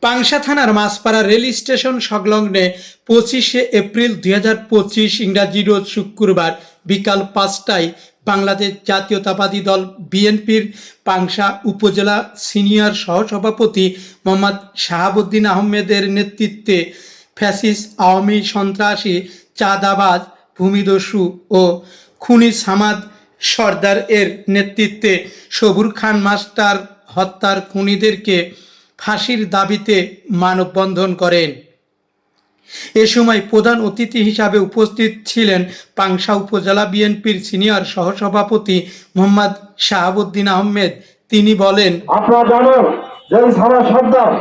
পাংশা থানার Machpara rail station সংলগ্নে 25শে April 2025 ইংরাজি রোজ শুক্রবার বিকাল 5টায় বাংলাদেশ জাতীয়তাবাদী দল বিএনপির পাংশা উপজেলা সিনিয়র সহসভাপতি মোহাম্মদ শাহাবুদ্দিন আহমেদের নেতৃত্বে ফ্যাসিস্ট আওয়ামী সন্ত্রাসী চাঁদাবাজ ভূমিদস্যু ও খুনি সামাদ সর্দার এর নেতৃত্বে সবুর খান মাস্টার হত্যার খুনিদেরকে ফাঁসির দাবিতে মানববন্ধন করেন। এ সময় প্রধান অতিথি হিসাবে উপস্থিত ছিলেন পাংশা উপজেলা বিএনপির সিনিয়র সহসভাপতি মোহাম্মদ শাহাবুদ্দিন আহমেদ। তিনি বলেন, আপনারা জানেন যে সারা সর্দার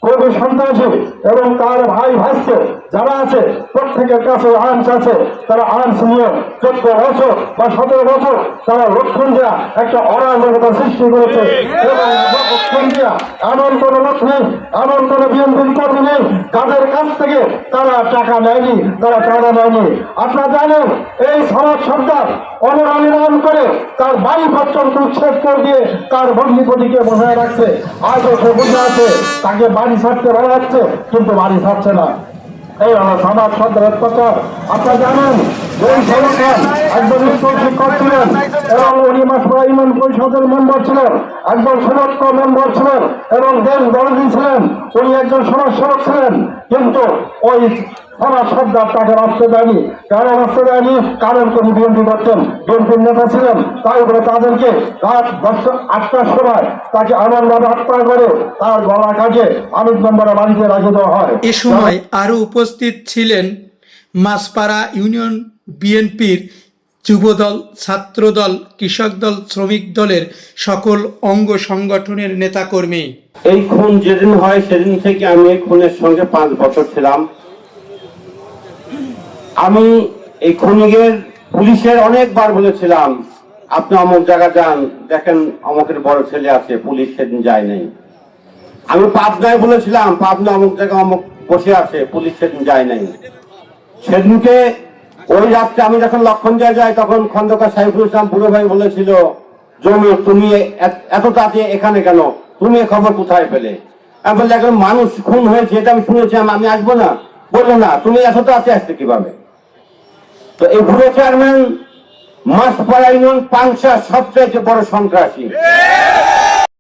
কবি সন্ত্রাসী এবং তার ভাই ভাইকে যারা আছে প্রত্যেকের কাছে আর্মস আছে, তারা আর্মস নিয়ে 14 বছর বা 17 বছর তারা লক্ষণ দেওয়া একটা অরাজকতা সৃষ্টি করেছে এবং লক্ষণ দেওয়া এমন কোনো লোক নেই, এমন কোনো বিএনপির কর্মী নেই যাদের কাছ থেকে তারা টাকা নেয়নি, তারা টাকা নেয়নি। আপনারা জানেন এই সমাজ সর্দার অনরান করে তার বাড়ি পর্যন্ত উচ্ছেদ করে দিয়ে তার ভগ্নিপতিকে বসায় রাখছে। আজও সে বুঝে আছে তাকে বাড়ি ছাড়তে বলা যাচ্ছে, কিন্তু বাড়ি ছাড়ছে না। এই হলো সমাজ সর্দারের অত্যাচার। আপনারা জানেন এই সরকার একজন স্কুল শিক্ষক ছিলেন এবং উনি মাছপাড়া ইউনিয়ন পরিষদের মেম্বার ছিলেন, একজন সদস্য মেম্বার ছিলেন এবং দেশ দলজি ছিলেন, উনি একজন সমাজসেবক ছিলেন, কিন্তু ওই সমাজ সর্দার তাকে বাঁচতে দেয়নি। কেন বাঁচতে দেয়নি? কারণ তিনি বিএনপি করতেন, বিএনপির নেতা ছিলেন। তাই বলে তাদেরকে রাত 8টার সময় তাকে এমনভাবে হত্যা করে তার গলা কাটিয়ে আমির মেম্বারের বাড়িতে রাখে দেওয়া হয়। এ সময় আরও উপস্থিত ছিলেন মাছপাড়া ইউনিয়ন বিএনপির যুবদল, ছাত্রদল, কৃষক দল, শ্রমিক দলের সকল অঙ্গ সংগঠনের নেতাকর্মী। এই খুন যেদিন হয় সেদিন থেকে আমি এই খুনের সঙ্গে 5 বছর ছিলাম। আমি এই খুনিদের পুলিশের অনেকবার বলেছিলাম, আপনি অমুক জায়গা যান, দেখেন অমুকের বড় ছেলে আছে, পুলিশ সেদিন যায় নাই। আমি পাবনায় বলেছিলাম, পাবনা অমুক জায়গা অমুক বসে আছে, পুলিশ সেদিন যায় নাই। সেদিনকে ওই রাত্রে আমি যখন লক্ষণজয় যাই তখন খন্দকার সাইফুল ইসলাম বুড়ো ভাই বলেছিল, জমি তুমি এত তাড়াতাড়ি এখানে কেন, তুমি এ খবর কোথায় পেলে? আমি বললাম, এখন মানুষ খুন হয়েছে এটা আমি শুনেছি, আমি আসবো না। বললো না, তুমি এত তাড়াতাড়ি আসতে কিভাবে? তো এই বুড়ো চেয়ারম্যান মাছপাড়া ইউনিয়ন পাংশার সবচেয়ে বড় সন্ত্রাসী।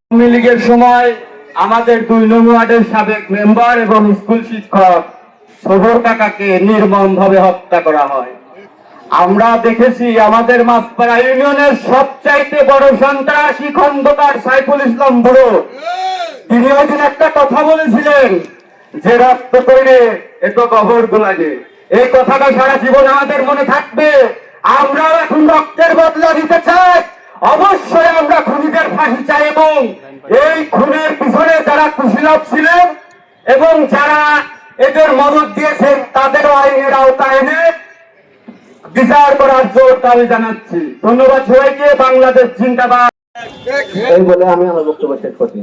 আওয়ামী লীগের সময় আমাদের 2 নং ওয়ার্ডের সাবেক মেম্বার এবং স্কুল শিক্ষক সবর কাকাকে নির্মমভাবে হত্যা করা হয়। আমরা দেখেছি আমাদের মাছপাড়া ইউনিয়নের সবচাইতে বড় সন্ত্রাসী খন্দকার সাইফুল ইসলাম বুড়ো, তিনি ওই দিন একটা কথা বলেছিলেন যে রক্ত করে এত কবর গোলাগে। এই কথাটা সারা জীবন আমাদের মনে থাকবে। আমরাও এখন রক্তের বদলা দিতে চাই। অবশ্যই আমরা খুনিদের ফাঁসি চাই এবং এই খুনের পিছনে যারা কুশীলব ছিলেন এবং যারা এদের মদত দিয়েছেন তাদেরও আইনের আওতায় এনে বিচার করার জোর দাবি জানাচ্ছি। ধন্যবাদ সবাইকে। বাংলাদেশ জিন্দাবাদ। এই বলে আমি আমার বক্তব্য শেষ করছি।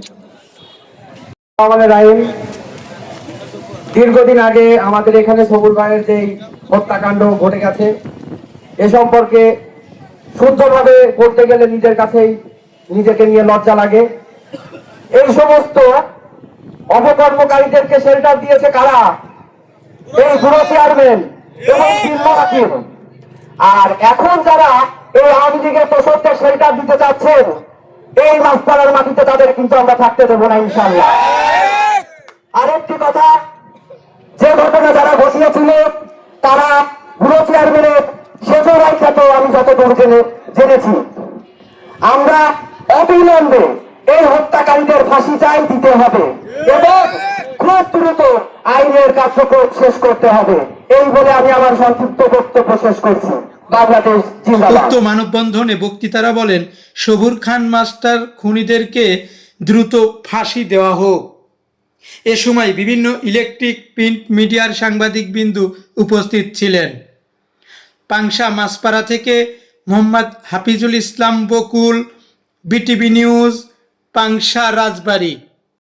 আমাদের আইন দীর্ঘদিন আগে আমাদের এখানে সবুর ভাইয়ের যে হত্যাকাণ্ড ঘটে গেছে, এ সম্পর্কে শুদ্ধভাবে করতে গেলে নিজের কাছেই নিজেকে নিয়ে লজ্জা লাগে। এই সমস্ত অপকর্মকারীদেরকে শেল্টার দিয়েছে কারা? এই বুড়ো চেয়ারম্যান এবং জিল্লা হাকিম। আর এখন যারা এই আওয়ামী লীগের তোষককে শেল্টার দিতে চাচ্ছেন, এই মাছপাড়ার মাটিতে তাদের কিন্তু আমরা থাকতে দেবো না ইনশাআল্লাহ। আরেকটি কথা, যে ঘটনা যারা ঘটিয়েছিল তারা বুড়ো চেয়ারম্যানের সেজ রাইখ্যাত আমি যতদূর জেনেছি, আমরা অবিলম্বে এই হত্যাকারীদের ফাঁসি চাই, দিতে হবে এবং খুব দ্রুত আইনের কার্যক্রম শেষ করতে হবে। এই বলে আমি আমার সংক্ষিপ্ত বক্তব্য শেষ করছি। বাংলাদেশ জিন্দাবাদ। উক্ত মানববন্ধনে বক্তারা বলেন, সবুর খান মাস্টার খুনিদেরকে দ্রুত ফাঁসি দেওয়া হোক। এ সময় বিভিন্ন ইলেকট্রিক প্রিন্ট মিডিয়ার সাংবাদিকবৃন্দু উপস্থিত ছিলেন। পাংশা মাছপাড়া থেকে মোহাম্মদ হাফিজুল ইসলাম বকুল, বিটিভি নিউজ, পাংশা রাজবাড়ী।